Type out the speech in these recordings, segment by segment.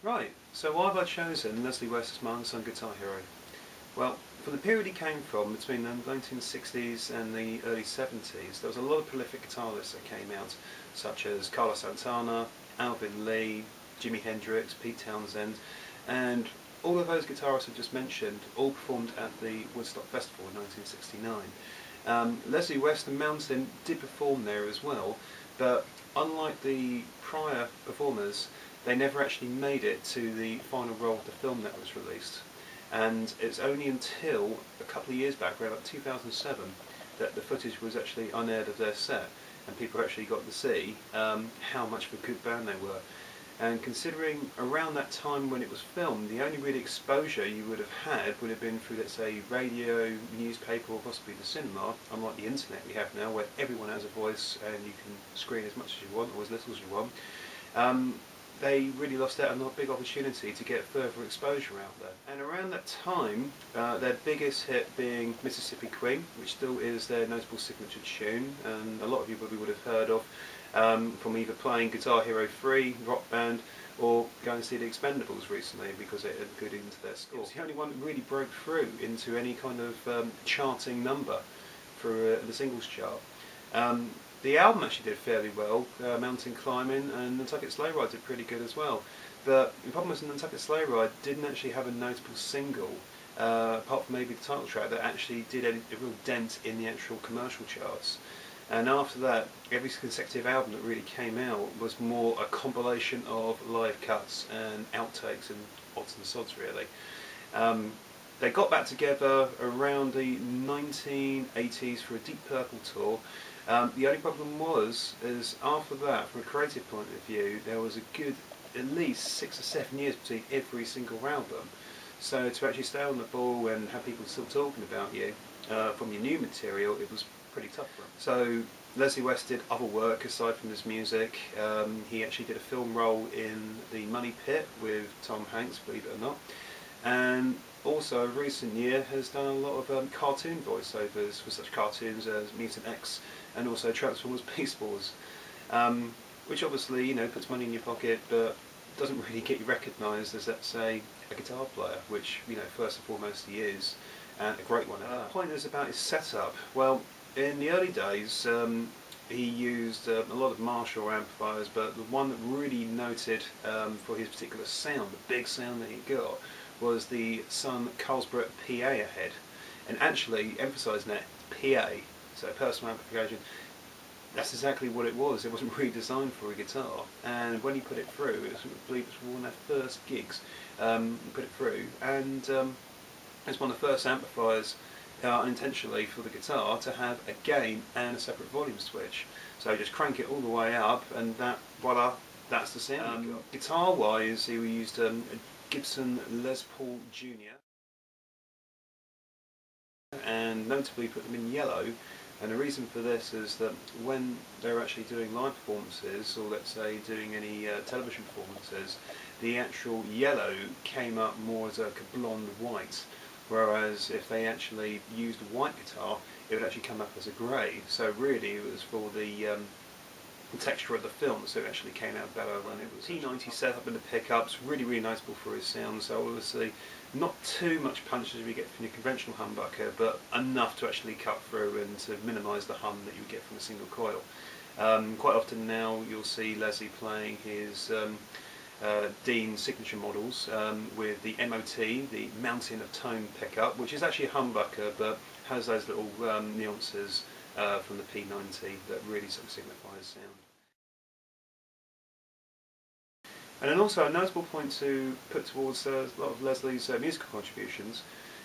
Right, so why have I chosen Leslie West as my unsung guitar hero? Well, from the period he came from, between the 1960s and the early 70s, there was a lot of prolific guitarists that came out, such as Carlos Santana, Alvin Lee, Jimi Hendrix, Pete Townsend, and all of those guitarists I've just mentioned all performed at the Woodstock Festival in 1969. Leslie West and Mountain did perform there as well, but unlike the prior performers, they never actually made it to the final roll of the film that was released. And it's only until a couple of years back, around about 2007, that the footage was actually unaired of their set, and people actually got to see how much of a good band they were. And considering around that time when it was filmed, the only really exposure you would have had would have been through, let's say, radio, newspaper, or possibly the cinema, unlike the internet we have now, where everyone has a voice and you can screen as much as you want or as little as you want. They really lost out on a big opportunity to get further exposure out there. And around that time, their biggest hit being Mississippi Queen, which still is their notable signature tune, and a lot of you probably would have heard of from either playing Guitar Hero 3, Rock Band, or going to see the Expendables recently because it had good into their score. It's the only one that really broke through into any kind of charting number for the singles chart. The album actually did fairly well, Mountain Climbing, and Nantucket Sleigh Ride did pretty good as well. But the problem was Nantucket Sleigh Ride didn't actually have a notable single, apart from maybe the title track, that actually did a real dent in the actual commercial charts. And after that, every consecutive album that really came out was more a compilation of live cuts and outtakes and odds and sods really. They got back together around the 1980s for a Deep Purple tour. The only problem is after that, from a creative point of view, there was a good at least 6 or 7 years between every single album. So to actually stay on the ball and have people still talking about you from your new material, it was pretty tough for him. So Leslie West did other work aside from his music. He actually did a film role in The Money Pit with Tom Hanks, believe it or not. And also, recent year has done a lot of cartoon voiceovers for such cartoons as Mutant X and also Transformers Beast Wars, which obviously, puts money in your pocket, but doesn't really get you recognised as, let's say, a guitar player, which, first and foremost he is, and a great one. The point is about his setup. Well, in the early days, he used a lot of Marshall amplifiers, but the one that really noted for his particular sound, the big sound that he got, was the Sun Carlsberg PA ahead. And actually, emphasising that PA, so personal amplification, that's exactly what it was. It wasn't really designed for a guitar. And when he put it through, I believe it was one of their first gigs, he put it through, and it's one of the first amplifiers unintentionally for the guitar to have a gain and a separate volume switch. So just crank it all the way up, and that, voila, that's the sound. Guitar-wise, he used a Gibson Les Paul Jr. and notably put them in yellow. And the reason for this is that when they're actually doing live performances, or let's say doing any television performances, the actual yellow came up more as a blonde white, whereas if they actually used a white guitar, it would actually come up as a grey. So really it was for the texture of the film, so it actually came out better when it was T90 setup in the pickups, really noticeable for his sound. So obviously not too much punch as we get from your conventional humbucker, but enough to actually cut through and to minimise the hum that you would get from a single coil. Quite often now you'll see Leslie playing his Dean signature models with the MOT, the Mountain of Tone pickup, which is actually a humbucker but has those little nuances from the P90 that really sort of signifies sound. And then also a notable point to put towards a lot of Leslie's musical contributions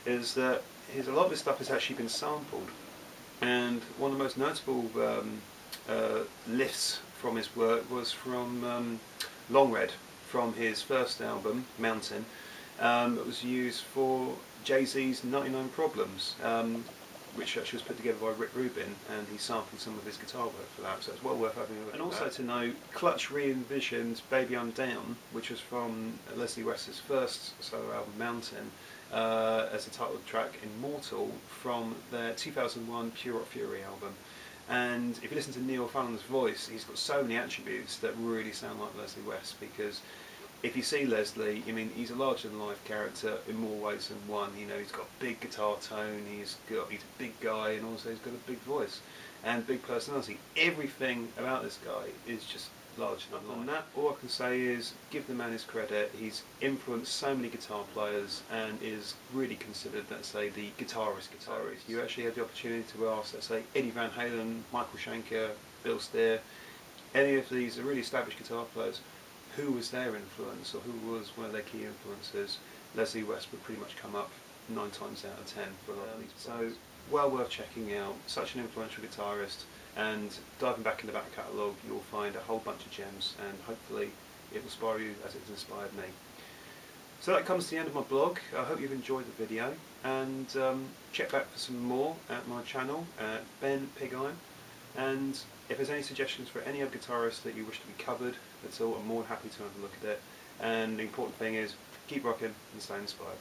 is that a lot of his stuff has actually been sampled, and one of the most notable lifts from his work was from Long Red, from his first album, Mountain. It was used for Jay-Z's 99 Problems, which actually was put together by Rick Rubin, and he sampled some of his guitar work for that, so it's well worth having a look. And also to note, Clutch re-envisioned Baby I'm Down, which was from Leslie West's first solo album, Mountain, as a title track, Immortal, from their 2001 Pure Rock Fury album. And if you listen to Neil Fallon's voice, he's got so many attributes that really sound like Leslie West, because if you see Leslie, I mean, he's a larger-than-life character in more ways than one. You know, he's got a big guitar tone, he's a big guy, and also he's got a big voice and big personality. Everything about this guy is just large and unlike. And that, all I can say is give the man his credit. He's influenced so many guitar players and is really considered, let's say, the guitarist. You actually had the opportunity to ask, let's say, Eddie Van Halen, Michael Schenker, Bill Steer, any of these really established guitar players, who was their influence or who was one of their key influences. Leslie West would pretty much come up 9 times out of 10 for a lot of these. So well worth checking out. Such an influential guitarist, and diving back in the back catalogue you'll find a whole bunch of gems, and hopefully it will inspire you as it's inspired me. So that comes to the end of my blog. I hope you've enjoyed the video, and check back for some more at my channel at Ben Pigiron. And if there's any suggestions for any other guitarist that you wish to be covered at all, I'm more than happy to have a look at it. And the important thing is, keep rocking and stay inspired.